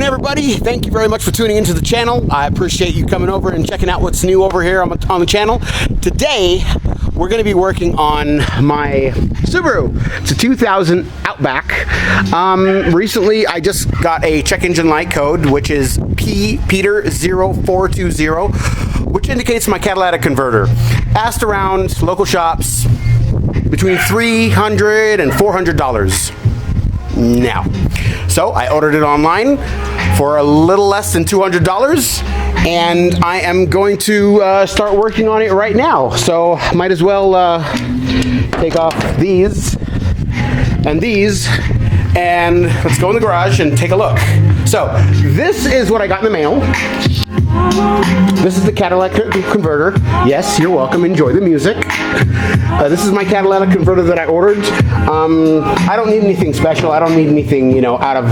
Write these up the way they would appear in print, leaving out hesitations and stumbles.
everybody, thank you very much for tuning into the channel. I appreciate you coming over and checking out what's new over here on the channel. Today we're going to be working on my Subaru. It's a 2000 Outback. Recently I just got a check engine light code, which is Peter0420, which indicates my catalytic converter. Asked around local shops between $300 and $400 now. So I ordered it online for a little less than $200, and I am going to start working on it right now. So might as well take off these and these, and let's go in the garage and take a look. So this is what I got in the mail. This is the catalytic converter. Yes, you're welcome. Enjoy the music. This is my catalytic converter that I ordered. I don't need anything special. I don't need anything, out of,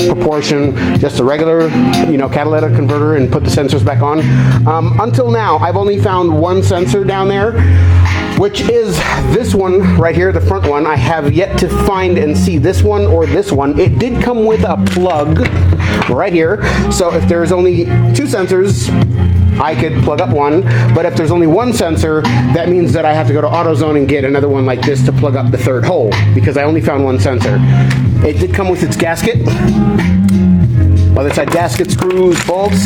proportion. Just a regular, catalytic converter, and put the sensors back on. Until now, I've only found one sensor down there, which is this one right here, the front one. I have yet to find and see this one or this one. It did come with a plug right here. So if there's only two sensors, I could plug up one, but if there's only one sensor, that means that I have to go to AutoZone and get another one like this to plug up the third hole, because I only found one sensor. It did come with its gasket, other side gasket, screws, bolts,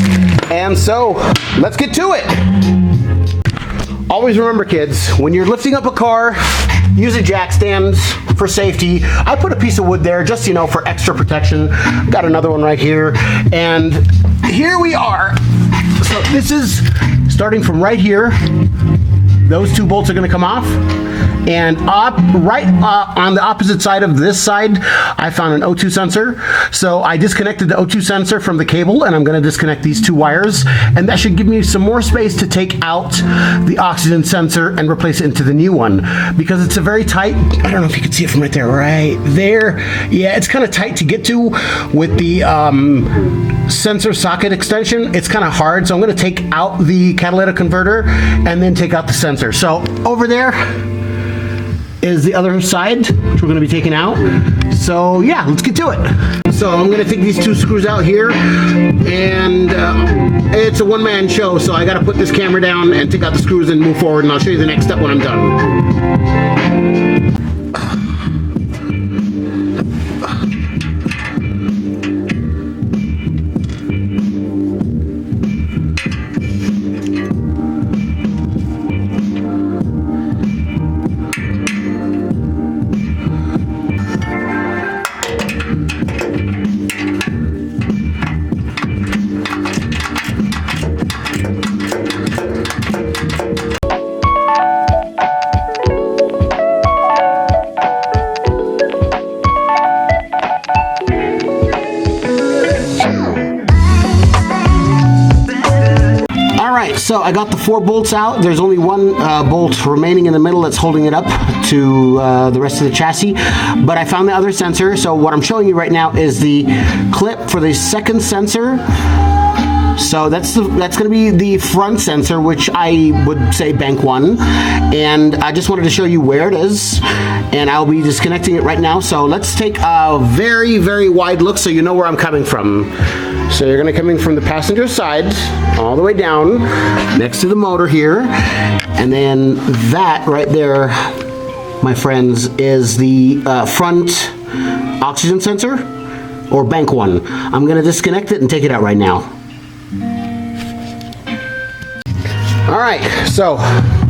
and so let's get to it. Always remember, kids, when you're lifting up a car, use a jack stand for safety. I put a piece of wood there just, for extra protection. Got another one right here, and here we are. So this is starting from right here. Those two bolts are going to come off, and on the opposite side of this side, I found an O2 sensor. So I disconnected the O2 sensor from the cable, and I'm going to disconnect these two wires, and that should give me some more space to take out the oxygen sensor and replace it into the new one, because it's a very tight, I don't know if you can see it from right there. Yeah, it's kind of tight to get to with the sensor socket extension. It's kind of hard, so I'm going to take out the catalytic converter and then take out the sensor. So over there is the other side, which we're going to be taking out. So yeah, let's get to it. So I'm going to take these two screws out here, and it's a one-man show, so I got to put this camera down and take out the screws and move forward, and I'll show you the next step when I'm done. So I got the 4 bolts out. There's only one bolt remaining in the middle that's holding it up to the rest of the chassis, but I found the other sensor. So what I'm showing you right now is the clip for the second sensor. So that's going to be the front sensor, which I would say bank 1, and I just wanted to show you where it is, and I'll be disconnecting it right now. So let's take a very, very wide look so you know where I'm coming from. So you're going to come in from the passenger side all the way down next to the motor here, and then that right there, my friends, is the front oxygen sensor, or bank 1. I'm going to disconnect it and take it out right now. All right, so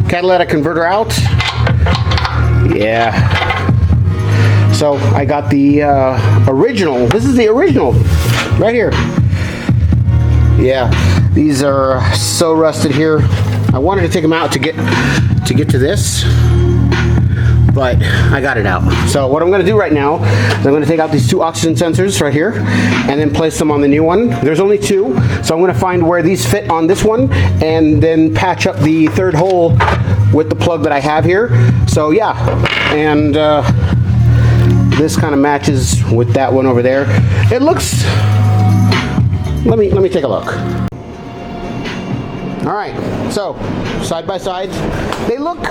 catalytic converter out. Yeah. So I got the original. This is the original right here. Yeah, these are so rusted here. I wanted to take them out to get to this, but I got it out. So what I'm going to do right now is I'm going to take out these two oxygen sensors right here and then place them on the new one. There's only two, so I'm going to find where these fit on this one and then patch up the third hole with the plug that I have here. So yeah, and this kind of matches with that one over there. It looks, let me take a look. All right, so side by side, they look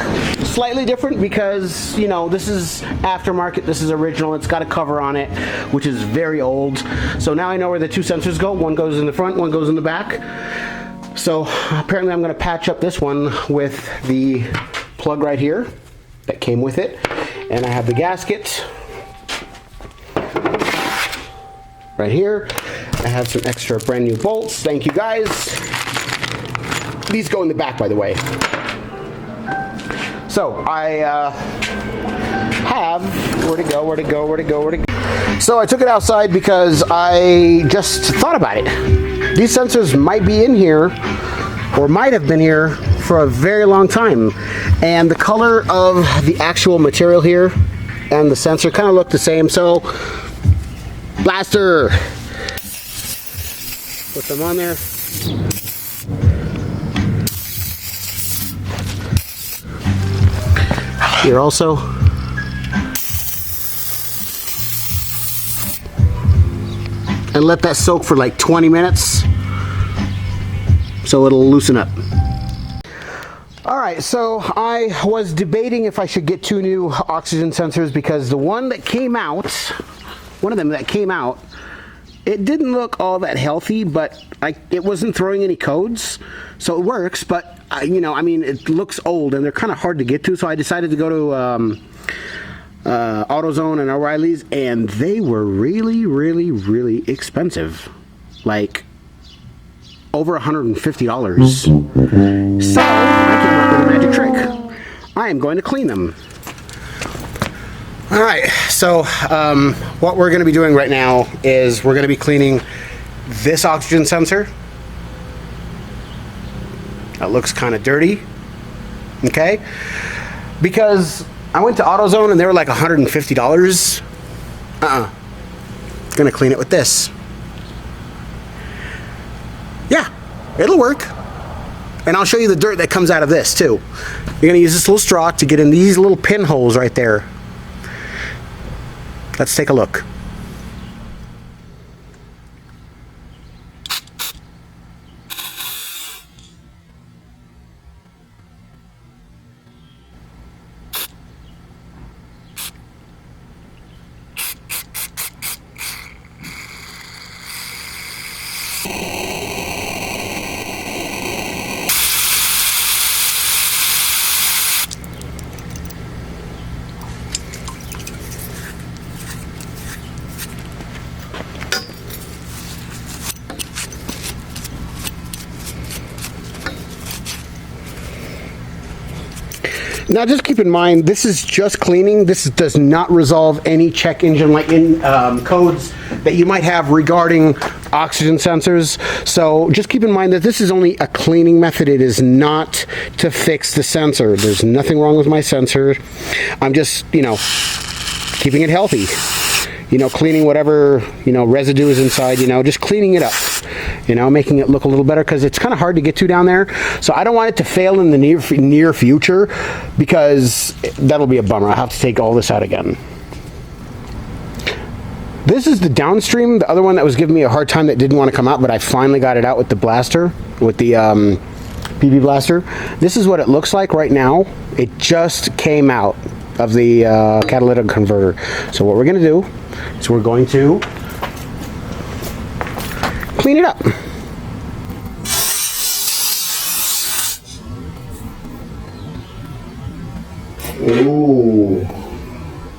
slightly different because, you know, this is aftermarket, this is original, it's got a cover on it, which is very old. So now I know where the two sensors go. One goes in the front, one goes in the back. So apparently I'm going to patch up this one with the plug right here that came with it. And I have the gasket right here. I have some extra brand new bolts. Thank you guys. These go in the back, by the way. So I have, where'd it go? So I took it outside because I just thought about it. These sensors might be in here, or might have been here for a very long time. And the color of the actual material here and the sensor kind of look the same. So, blaster. Put them on there. Here also. And let that soak for like 20 minutes so it'll loosen up. Alright, so I was debating if I should get two new oxygen sensors because the one that came out, one of them that came out, it didn't look all that healthy, but it wasn't throwing any codes, so it works, but you know, I mean, it looks old and they're kind of hard to get to, so I decided to go to AutoZone and O'Reilly's, and they were really, really, really expensive, like over $150. So I came up with a magic trick. I am going to clean them. All right, so what we're going to be doing right now is we're going to be cleaning this oxygen sensor. That looks kind of dirty, okay? Because I went to AutoZone and they were like $150. Gonna clean it with this. Yeah, it'll work. And I'll show you the dirt that comes out of this too. You're gonna use this little straw to get in these little pinholes right there. Let's take a look. Now just keep in mind, this is just cleaning. This does not resolve any check engine light codes that you might have regarding oxygen sensors. So just keep in mind that this is only a cleaning method. It is not to fix the sensor. There's nothing wrong with my sensor. I'm just, you know, keeping it healthy. You know, cleaning whatever, you know, residue is inside, you know, just cleaning it up. You know, making it look a little better because it's kind of hard to get to down there. So I don't want it to fail in the near future because that'll be a bummer. I'll have to take all this out again. This is the downstream, the other one that was giving me a hard time that didn't want to come out, but I finally got it out with the blaster, with the PV blaster. This is what it looks like right now. It just came out of the catalytic converter. So what we're going to do is we're going to clean it up. Ooh,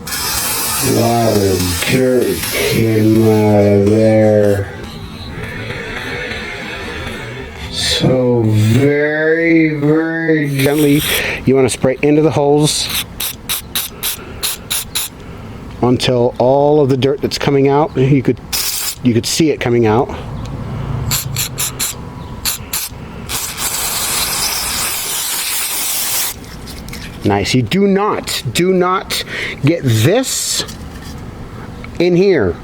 a lot of dirt came out of there. So very, very gently, you want to spray into the holes until all of the dirt that's coming out, you could see it coming out. Nice. You do not get this in here.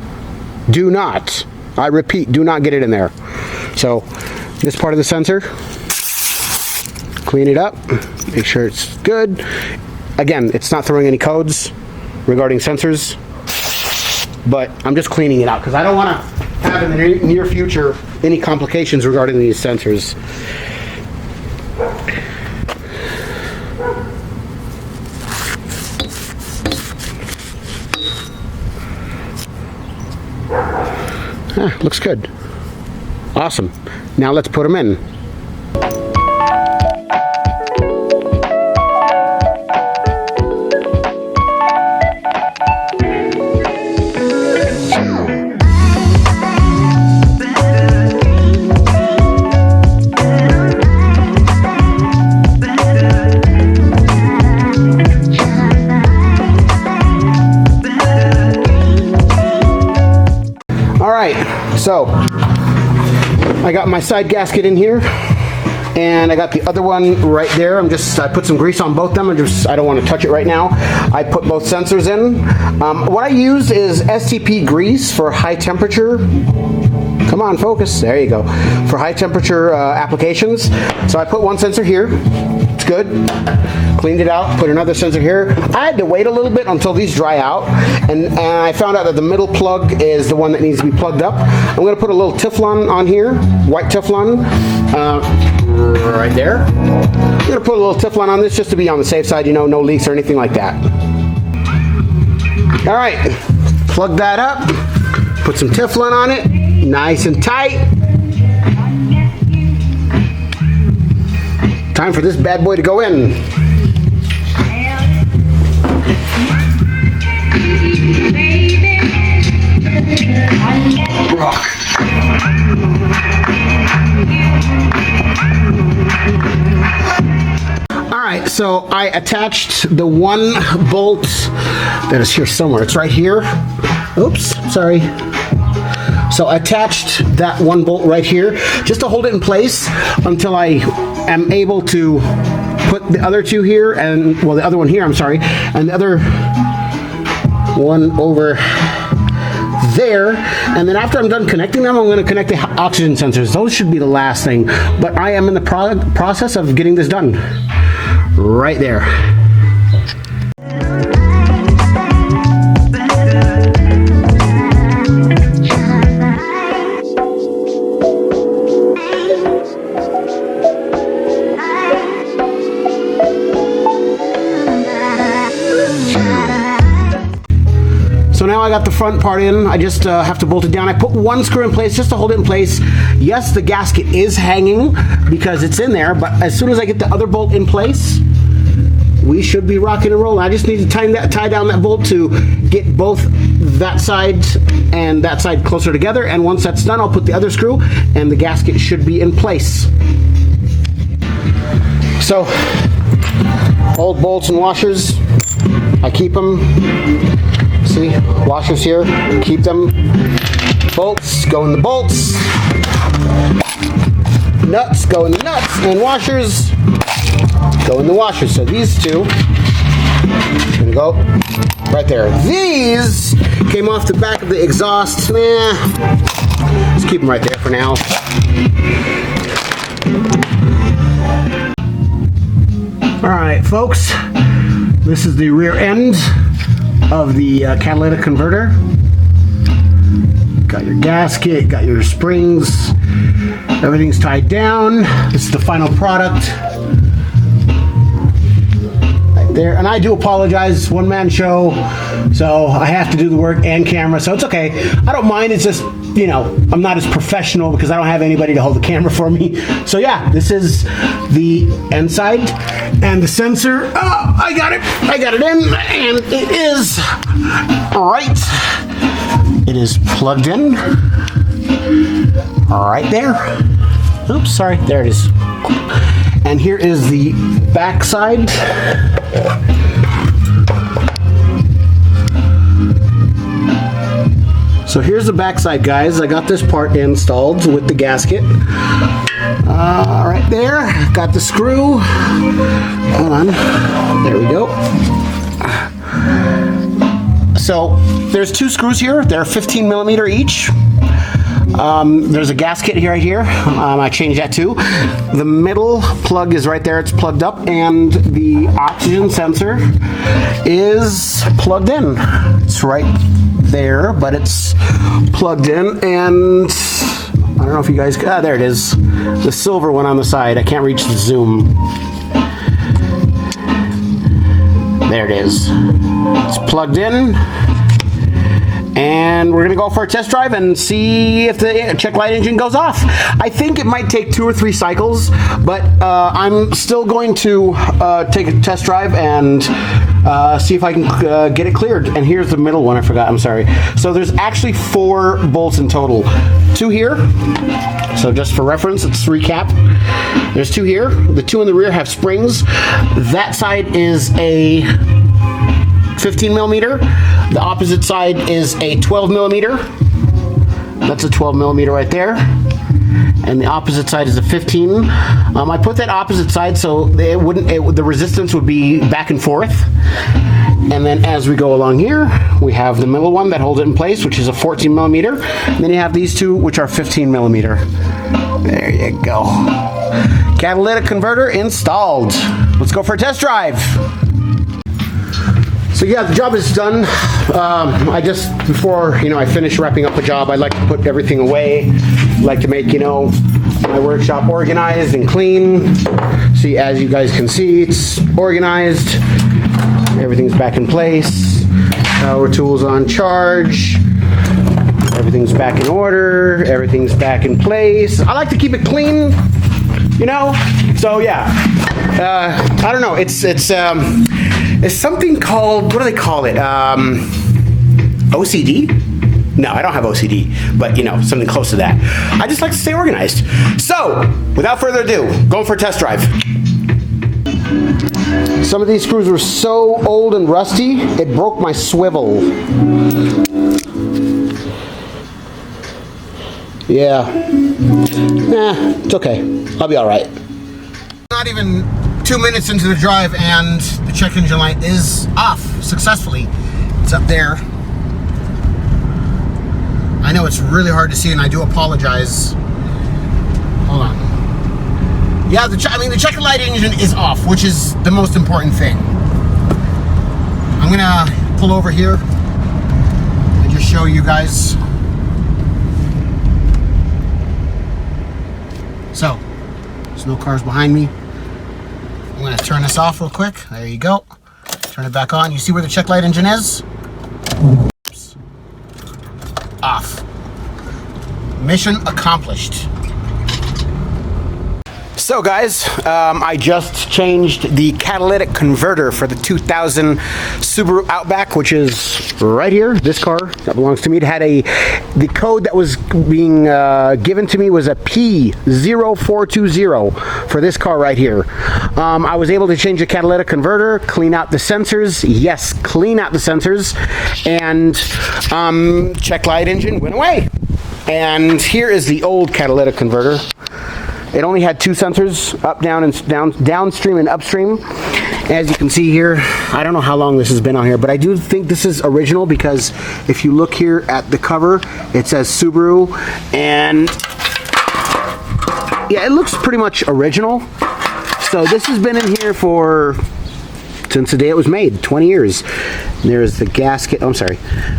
Do not. I repeat, do not get it in there. So this part of the sensor, clean it up, make sure it's good. Again, it's not throwing any codes regarding sensors, but I'm just cleaning it out because I don't want to have in the near future any complications regarding these sensors. Looks good. Awesome. Now let's put them in. So I got my side gasket in here, and I got the other one right there. I put some grease on both of them. I don't want to touch it right now. I put both sensors in. What I use is STP grease for high temperature. Come on, focus. There you go. For high temperature applications. So I put one sensor here. It's good. Cleaned it out, put another sensor here. I had to wait a little bit until these dry out, and I found out that the middle plug is the one that needs to be plugged up. I'm going to put a little Teflon on here, white Teflon, right there. I'm going to put a little Teflon on this just to be on the safe side, you know, no leaks or anything like that. All right, plug that up, put some Teflon on it, nice and tight. Time for this bad boy to go in. Alright, so I attached the one bolt that is here somewhere. It's right here. Oops, sorry. So I attached that one bolt right here just to hold it in place until I am able to put the other two here, and well, the other one here, I'm sorry, and the other one over there. And then after I'm done connecting them, I'm going to connect the oxygen sensors. Those should be the last thing, but I am in the process of getting this done right there. So now I got the front part in. I just have to bolt it down. I put one screw in place just to hold it in place. Yes, the gasket is hanging because it's in there, but as soon as I get the other bolt in place, we should be rocking and rolling. I just need to tie down that bolt to get both that side and that side closer together, and once that's done, I'll put the other screw and the gasket should be in place. So, old bolts and washers, I keep them. See, washers here, keep them. Bolts go in the bolts. Nuts go in the nuts, and washers go in the washers. So these two are gonna go right there. These came off the back of the exhaust. Let's keep them right there for now. All right, folks, this is the rear end of the catalytic converter. Got your gasket, got your springs, everything's tied down. This is the final product right there. And I do apologize, one-man show, so I have to do the work and camera, so it's okay. I don't mind. It's just, you know, I'm not as professional because I don't have anybody to hold the camera for me. So yeah, this is the inside and the sensor. Oh, I got it in, and it is right. It is plugged in right there. Oops, sorry, there it is. And here is the back side. So here's the backside, guys. I got this part installed with the gasket. Right there. Got the screw. Hold on. There we go. So there's two screws here. They're 15 millimeter each. There's a gasket right here. I changed that too. The middle plug is right there. It's plugged up, and the oxygen sensor is plugged in. It's right there, but it's plugged in, and I don't know if you guys, there it is, the silver one on the side. I can't reach the zoom. There it is. It's plugged in, and we're gonna go for a test drive and see if the check light engine goes off. I think it might take 2 or 3 cycles, but I'm still going to take a test drive and see if I can get it cleared. And here's the middle one, I forgot, I'm sorry. So there's actually 4 bolts in total. 2 here, so just for reference, let's recap. There's 2 here, the 2 in the rear have springs. That side is a 15 millimeter. The opposite side is a 12 millimeter. That's a 12 millimeter right there. And the opposite side is a 15. I put that opposite side so it wouldn't, the resistance would be back and forth. And then as we go along here, we have the middle one that holds it in place, which is a 14 millimeter. And then you have these 2, which are 15 millimeter. There you go. Catalytic converter installed. Let's go for a test drive. So yeah, the job is done. I just, before, I finish wrapping up a job, I like to put everything away. I like to make, my workshop organized and clean. See, as you guys can see, it's organized. Everything's back in place. Power tools on charge. Everything's back in order. Everything's back in place. I like to keep it clean, So yeah, I don't know. It's something called, what do they call it? OCD? No, I don't have OCD, but something close to that. I just like to stay organized. So, without further ado, going for a test drive. Some of these screws were so old and rusty, it broke my swivel. Yeah. It's okay. I'll be all right. Not even 2 minutes into the drive and the check engine light is off successfully. It's up there. I know it's really hard to see and I do apologize. Hold on. Yeah, the check light engine is off, which is the most important thing. I'm gonna pull over here and just show you guys. So, there's no cars behind me. I'm going to turn this off real quick. There you go. Turn it back on. You see where the check light engine is? Oops. Off. Mission accomplished. So guys, I just changed the catalytic converter for the 2000 Subaru Outback, which is right here. This car that belongs to me. It had the code that was being given to me was a P0420 for this car right here. I was able to change the catalytic converter, clean out the sensors. Yes, clean out the sensors, and check light engine went away. And here is the old catalytic converter. It only had 2 sensors, up, down, and downstream and upstream. As you can see here, I don't know how long this has been on here, but I do think this is original because if you look here at the cover, it says Subaru, and yeah, it looks pretty much original. So this has been in here since the day it was made, 20 years. There's the gasket, oh, I'm sorry,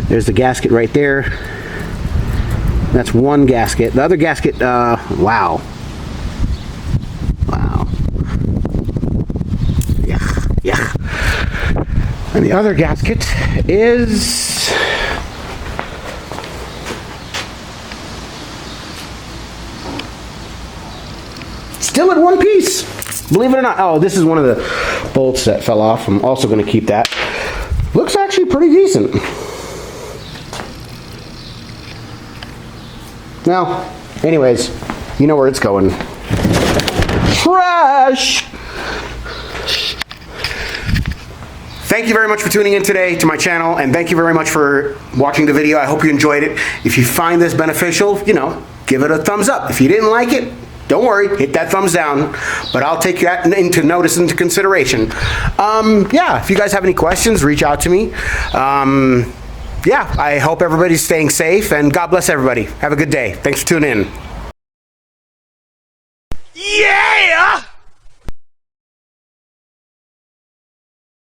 there's the gasket right there. That's one gasket. The other gasket, wow. Wow. Yeah. And the other gasket is still in one piece. Believe it or not. Oh, this is one of the bolts that fell off. I'm also going to keep that. Looks actually pretty decent. Now, anyways, you know where it's going. Trash! Thank you very much for tuning in today to my channel, and thank you very much for watching the video. I hope you enjoyed it. If you find this beneficial, give it a thumbs up. If you didn't like it, don't worry, hit that thumbs down, but I'll take that into consideration. Yeah, if you guys have any questions, reach out to me. Yeah, I hope everybody's staying safe, and God bless everybody. Have a good day. Thanks for tuning in.